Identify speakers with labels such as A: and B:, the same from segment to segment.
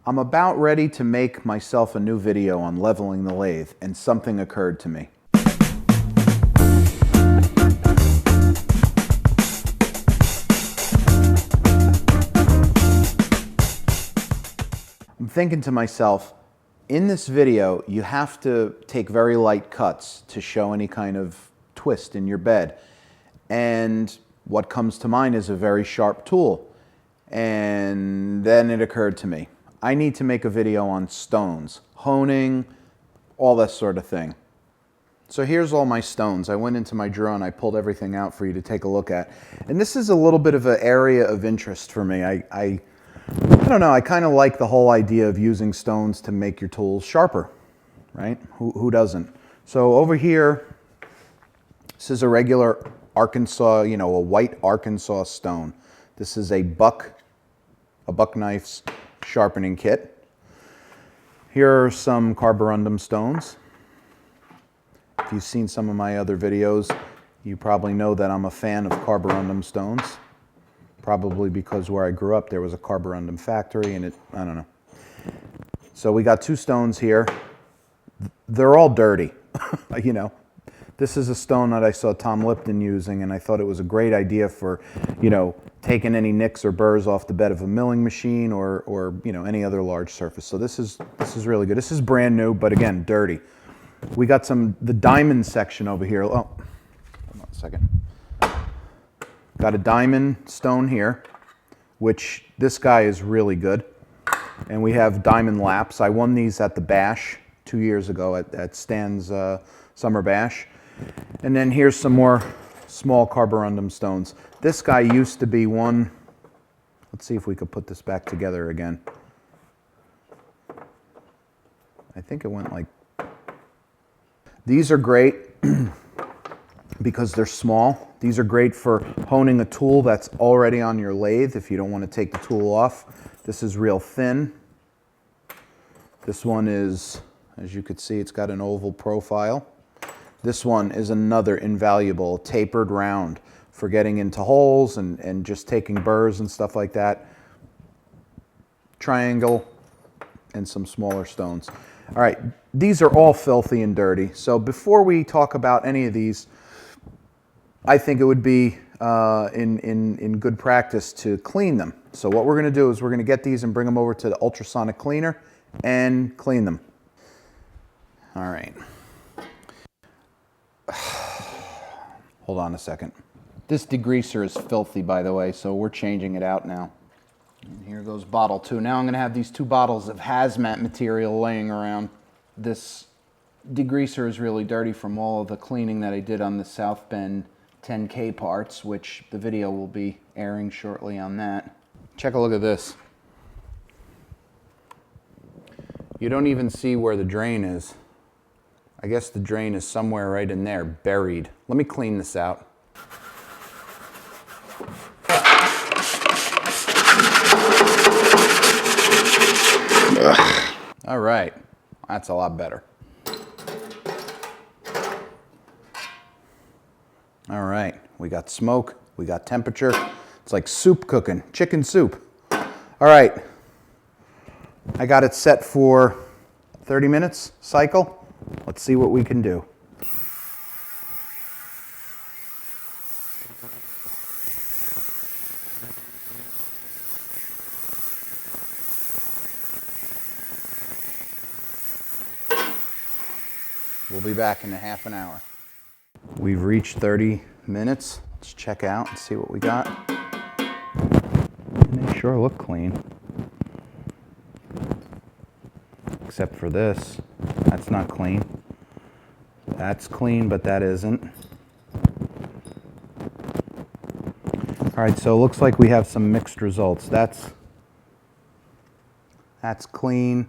A: I'm about ready to make myself a new video on leveling the lathe, and something occurred to me. I'm thinking to myself, in this video, you have to take very light cuts to show any kind of twist in your bed. And what comes to mind is a very sharp tool. And then it occurred to me, I need to make a video on stones, honing, all that sort of thing. So here's all my stones. I went into my drawer and I pulled everything out for you to take a look at. And this is a little bit of an area of interest for me. I don't know, I kind of like the whole idea of using stones to make your tools sharper, right? Who doesn't? So over here, this is a regular Arkansas, a white Arkansas stone. This is a buck knife's sharpening kit. Here are some carborundum stones. If you've seen some of my other videos, you probably know that I'm a fan of carborundum stones. Probably because where I grew up there was a carborundum factory and I don't know. So we got two stones here. They're all dirty, This is a stone that I saw Tom Lipton using, and I thought it was a great idea for, taking any nicks or burrs off the bed of a milling machine or any other large surface. So this is really good. This is brand new, but again, dirty. We got the diamond section over here. Oh, hold on a second. Got a diamond stone here, which this guy is really good. And we have diamond laps. I won these at the Bash 2 years ago at Stan's Summer Bash. And then here's some more small carborundum stones. This guy used to be one. Let's see if we could put this back together again. I think it went like. These are great because they're small. These are great for honing a tool that's already on your lathe if you don't want to take the tool off. This is real thin. This one is, as you can see, it's got an oval profile. This one is another invaluable tapered round for getting into holes and just taking burrs and stuff like that. Triangle and some smaller stones. All right, these are all filthy and dirty. So before we talk about any of these, I think it would be in good practice to clean them. So what we're going to do is we're going to get these and bring them over to the ultrasonic cleaner and clean them. All right. Hold on a second. This degreaser is filthy, by the way, so we're changing it out now. And here goes bottle 2. Now I'm going to have these 2 bottles of hazmat material laying around. This degreaser is really dirty from all of the cleaning that I did on the South Bend 10K parts, which the video will be airing shortly on that. Check a look at this. You don't even see where the drain is. I guess the drain is somewhere right in there, buried. Let me clean this out. Ugh. All right, that's a lot better. All right, we got smoke, we got temperature. It's like soup cooking, chicken soup. All right, I got it set for 30 minutes cycle. Let's see what we can do. We'll be back in a half an hour. We've reached 30 minutes. Let's check out and see what we got. They sure look clean. Except for this. That's not clean. That's clean, but that isn't. All right, so it looks like we have some mixed results. That's clean.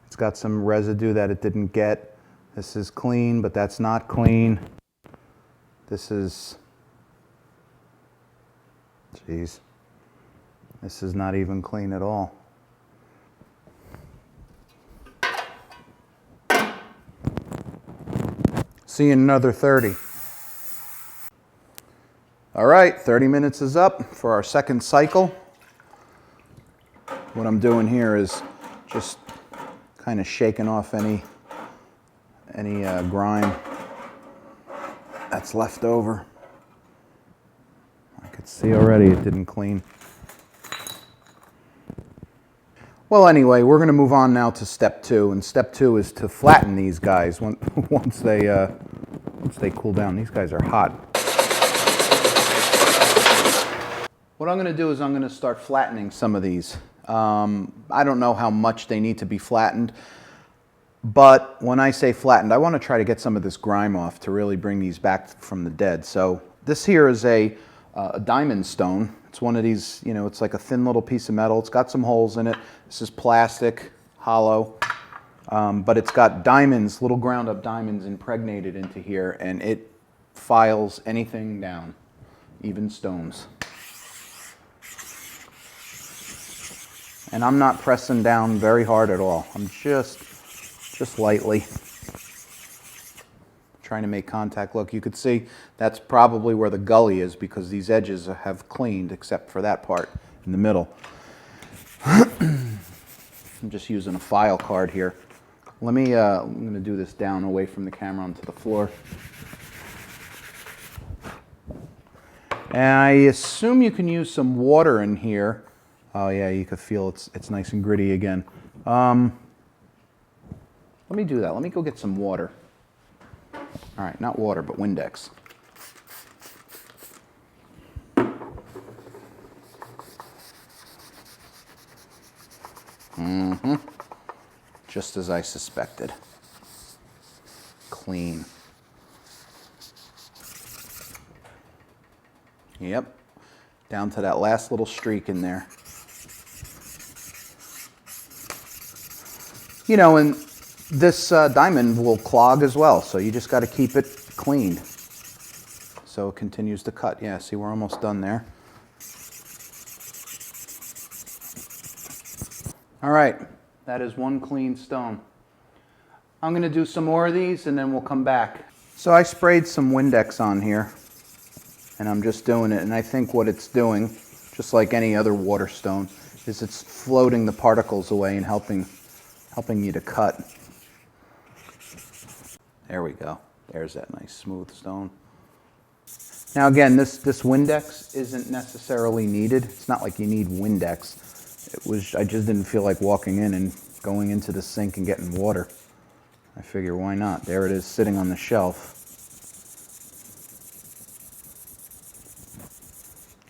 A: It's got some residue that it didn't get. This is clean, but that's not clean. This is, geez, this is not even clean at all. See you in another 30. All right, 30 minutes is up for our second cycle. What I'm doing here is Just kind of shaking off any grime that's left over. I could see already it didn't clean. Well, anyway, we're going to move on now to step 2, and step 2 is to flatten these guys once they cool down. These guys are hot. What I'm going to do is I'm going to start flattening some of these. I don't know how much they need to be flattened, but when I say flattened, I want to try to get some of this grime off to really bring these back from the dead. So this here is a diamond stone. It's one of these, you know, it's like a thin little piece of metal. It's got some holes in it. This is plastic, hollow, but it's got diamonds, little ground up diamonds impregnated into here, and it files anything down, even stones. And I'm not pressing down very hard at all. I'm just lightly trying to make contact. Look, you could see that's probably where the gully is because these edges have cleaned except for that part in the middle. I'm just using a file card here. Let me, I'm going to do this down away from the camera onto the floor. And I assume you can use some water in here. Oh yeah, you can feel it's nice and gritty again. Let me do that. Let me go get some water. All right, not water, but Windex. Mm-hmm. Just as I suspected. Clean. Yep. Down to that last little streak in there. You know, and this diamond will clog as well, so you just got to keep it cleaned so it continues to cut. Yeah, see, we're almost done there. All right, that is one clean stone. I'm going to do some more of these and then we'll come back. So I sprayed some Windex on here and I'm just doing it, and I think what it's doing, just like any other water stone, is it's floating the particles away and helping you to cut. There we go. There's that nice smooth stone. Now again, this Windex isn't necessarily needed. It's not like you need Windex. I just didn't feel like walking in and going into the sink and getting water. I figure why not? There it is sitting on the shelf.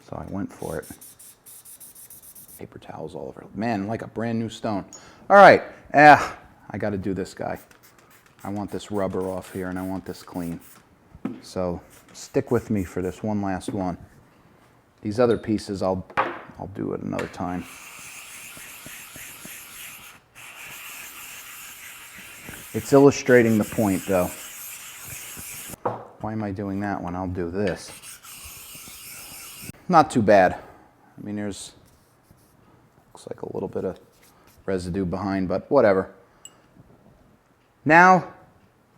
A: So I went for it. Paper towels all over. Man, like a brand new stone. All right, I got to do this guy. I want this rubber off here and I want this clean. So stick with me for this one last one. These other pieces I'll do it another time. It's illustrating the point though. Why am I doing that when I'll do this? Not too bad. I mean, looks like a little bit of residue behind, but whatever. Now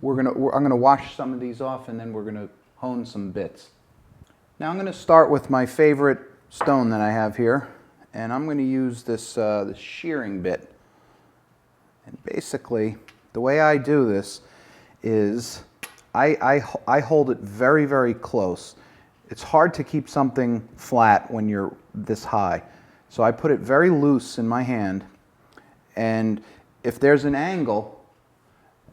A: I'm gonna wash some of these off and then we're gonna hone some bits. Now I'm gonna start with my favorite stone that I have here, and I'm gonna use this shearing bit. And basically, the way I do this is I hold it very, very close. It's hard to keep something flat when you're this high. So I put it very loose in my hand, and if there's an angle,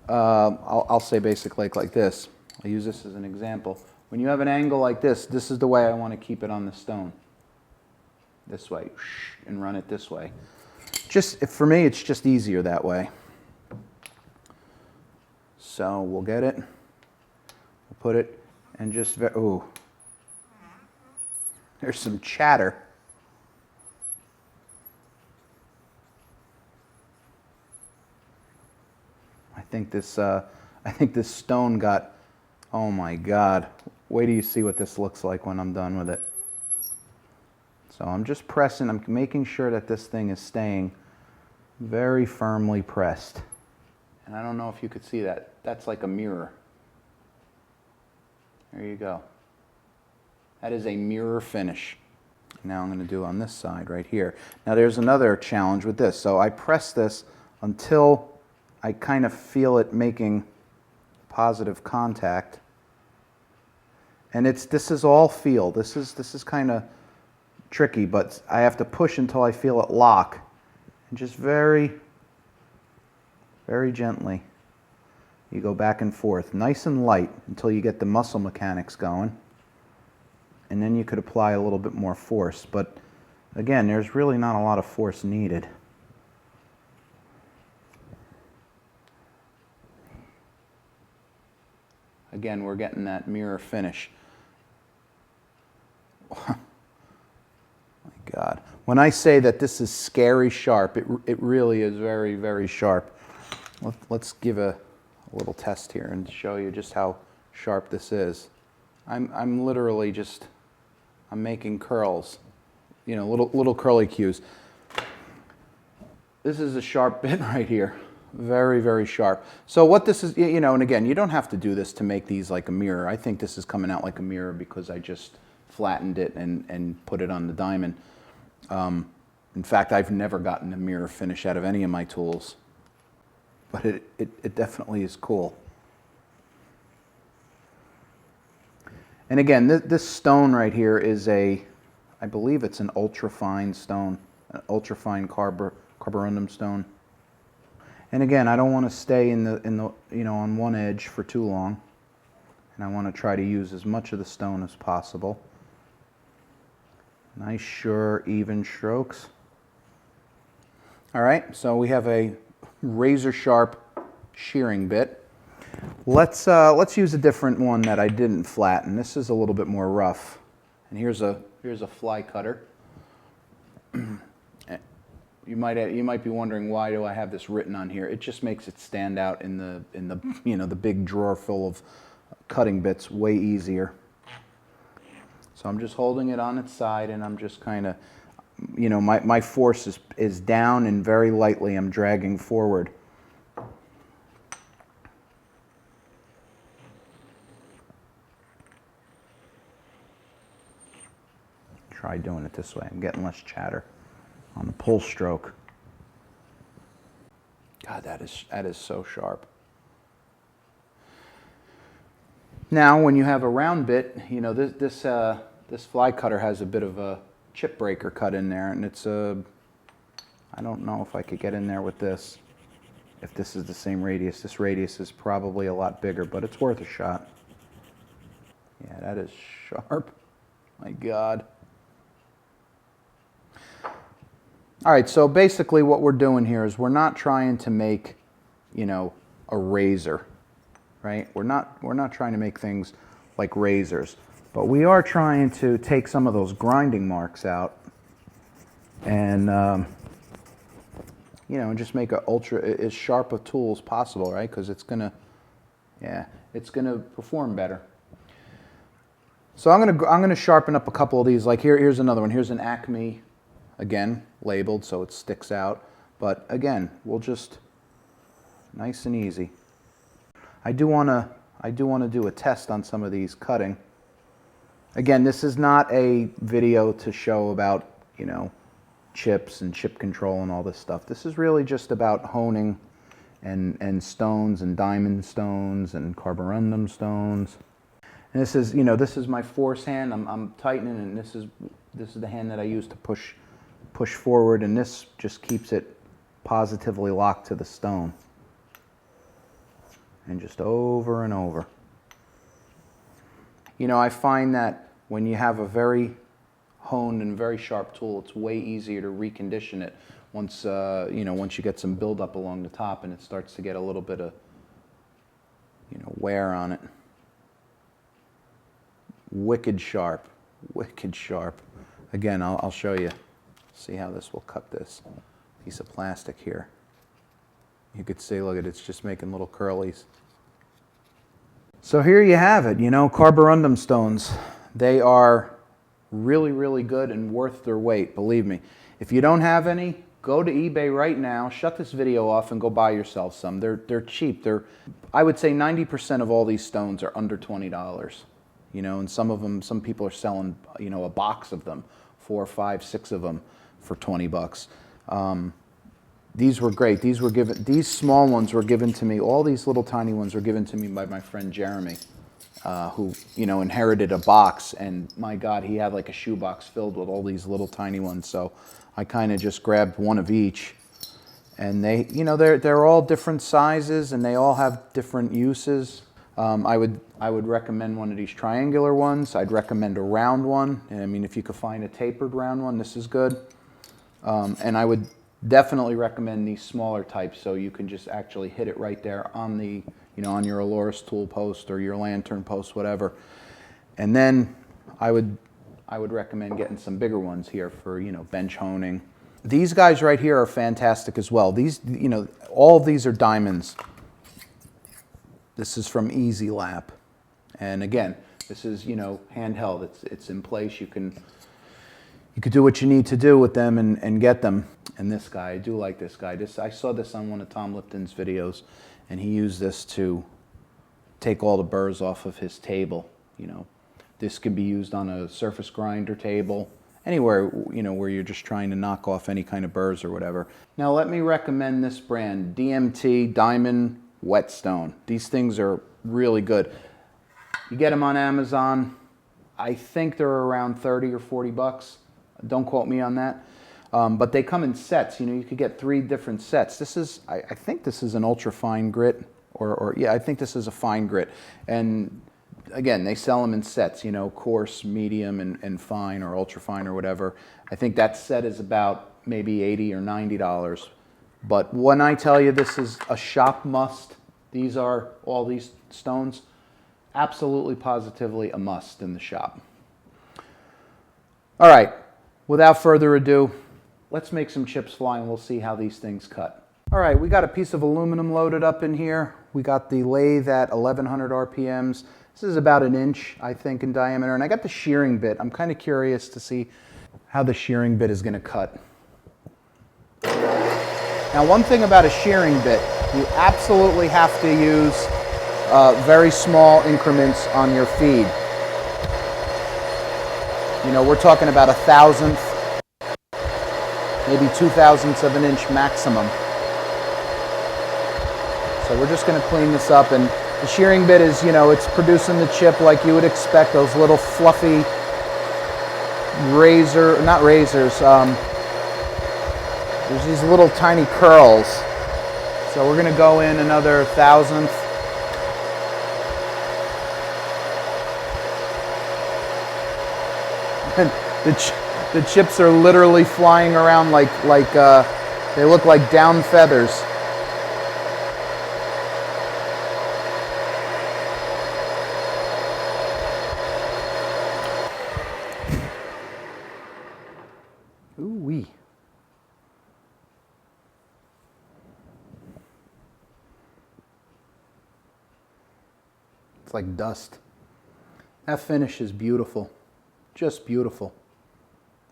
A: I'll say basically like this. I'll use this as an example. When you have an angle like this is the way I want to keep it on the stone. This way, and run it this way. For me, it's just easier that way. So we'll get it, we'll put it, and just, ooh, there's some chatter. I think this stone got, oh my God. Wait till you see what this looks like when I'm done with it. So I'm just pressing, I'm making sure that this thing is staying very firmly pressed. And I don't know if you could see that. That's like a mirror. There you go. That is a mirror finish. Now I'm going to do on this side right here. Now there's another challenge with this. So I press this until I kind of feel it making positive contact. And this is all feel. This is kind of tricky, but I have to push until I feel it lock. And just very, very gently, you go back and forth, nice and light until you get the muscle mechanics going. And then you could apply a little bit more force. But again, there's really not a lot of force needed. Again, we're getting that mirror finish. My God. When I say that this is scary sharp, it really is very, very sharp. Let's give a little test here and show you just how sharp this is. I'm literally just, I'm making curls, you know, little curly cues. This is a sharp bit right here. Very, very sharp. So what this is, you know, and again, you don't have to do this to make these like a mirror. I think this is coming out like a mirror because I just flattened it and put it on the diamond. In fact, I've never gotten a mirror finish out of any of my tools, but it definitely is cool. And again, this stone right here is I believe it's an ultra-fine stone, an ultra-fine carborundum stone. And again, I don't want to stay in the you know, on one edge for too long, and I want to try to use as much of the stone as possible. Nice, sure, even strokes. All right, so we have a razor sharp shearing bit. Let's use a different one that I didn't flatten. This is a little bit more rough. And here's a fly cutter. You might be wondering, why do I have this written on here? It just makes it stand out in the you know, the big drawer full of cutting bits way easier. So I'm just holding it on its side, and I'm just kind of, you know, my force is down, and very lightly I'm dragging forward. Try doing it this way. I'm getting less chatter on the pull stroke. God, that is so sharp. Now, when you have a round bit, you know, this fly cutter has a bit of a chip breaker cut in there, and it's I don't know if I could get in there with this. If this is the same radius, this radius is probably a lot bigger, but it's worth a shot. Yeah, that is sharp. My God. All right, so basically what we're doing here is we're not trying to make, you know, a razor, right? We're not trying to make things like razors, but we are trying to take some of those grinding marks out and, you know, and just make as sharp a tool as possible, right? Because it's gonna perform better. So I'm gonna sharpen up a couple of these. Like here's another one. Here's an Acme. Again, labeled so it sticks out, but again, we'll just nice and easy. I do want to do a test on some of these cutting. Again, this is not a video to show about, you know, chips and chip control and all this stuff. This is really just about honing and stones and diamond stones and carborundum stones. And this is, you know, this is my force hand. I'm tightening, and this is the hand that I use to push forward, and this just keeps it positively locked to the stone. And just over and over. You know, I find that when you have a very honed and very sharp tool, it's way easier to recondition it once, you know, once you get some buildup along the top and it starts to get a little bit of, you know, wear on it. Wicked sharp, wicked sharp. Again, I'll show you. See how this will cut this piece of plastic here. You could see, look at it, it's just making little curlies. So here you have it, you know, carborundum stones. They are really, really good and worth their weight, believe me. If you don't have any, go to eBay right now, shut this video off, and go buy yourself some. They're cheap. I would say 90% of all these stones are under $20. You know, and some of them, some people are selling, you know, a box of them, 4, 5, 6 of them for 20 bucks. these were great. These small ones were given to me. All these little tiny ones were given to me by my friend Jeremy, who, you know, inherited a box, and my God, he had like a shoebox filled with all these little tiny ones. So I kind of just grabbed one of each, and they, you know, they're all different sizes and they all have different uses. I would recommend one of these triangular ones. I'd recommend a round one. And I mean, if you could find a tapered round one, this is good. And I would definitely recommend these smaller types, so you can just actually hit it right there on the, you know, on your Aloris tool post or your lantern post, whatever. And then I would recommend getting some bigger ones here for, you know, bench honing. These guys right here are fantastic as well. These, you know, all of these are diamonds. This is from Easy Lap. And again, this is, you know, handheld. It's in place. You could do what you need to do with them and get them. And this guy, I do like this guy. I saw this on one of Tom Lipton's videos, and he used this to take all the burrs off of his table. You know, this can be used on a surface grinder table, anywhere, you know, where you're just trying to knock off any kind of burrs or whatever. Now let me recommend this brand, DMT Diamond Whetstone. These things are really good. You get them on Amazon. I think they're around 30 or 40 bucks. Don't quote me on that. But they come in sets. You know, you could get 3 different sets. This is, I think this is an ultra fine grit, or yeah, I think this is a fine grit. And again, they sell them in sets, you know, coarse, medium, and fine, or ultra fine, or whatever. I think that set is about maybe $80 or $90. But when I tell you this is a shop must, these are, all these stones, absolutely positively a must in the shop. All right, without further ado, let's make some chips fly and we'll see how these things cut. All right, we got a piece of aluminum loaded up in here. We got the lathe at 1100 RPMs. This is about 1 inch, I think, in diameter. And I got the shearing bit. I'm kind of curious to see how the shearing bit is going to cut. Now, one thing about a shearing bit, you absolutely have to use very small increments on your feed. You know, we're talking about 1/1000th, maybe 2/1000ths of an inch maximum. So we're just going to clean this up, and the shearing bit is, you know, it's producing the chip like you would expect, those little fluffy not razors, there's these little tiny curls. So we're going to go in another 1/1000th. And the chips are literally flying around like they look like down feathers. Ooh-wee. It's like dust. That finish is beautiful. Just beautiful.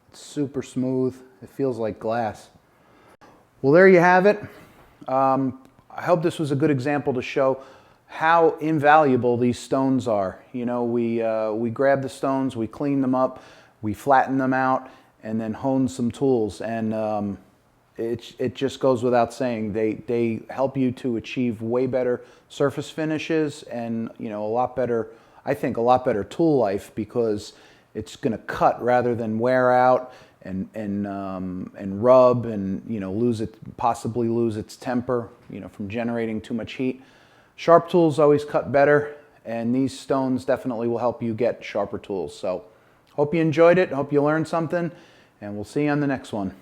A: It's super smooth. It feels like glass. Well, there you have it. I hope this was a good example to show how invaluable these stones are. You know, we grab the stones, we clean them up, we flatten them out, and then hone some tools. And it just goes without saying, they help you to achieve way better surface finishes, and, you know, a lot better, I think, a lot better tool life, because it's going to cut rather than wear out and rub and, you know, possibly lose its temper, you know, from generating too much heat. Sharp tools always cut better, and these stones definitely will help you get sharper tools. So hope you enjoyed it. Hope you learned something, and we'll see you on the next one.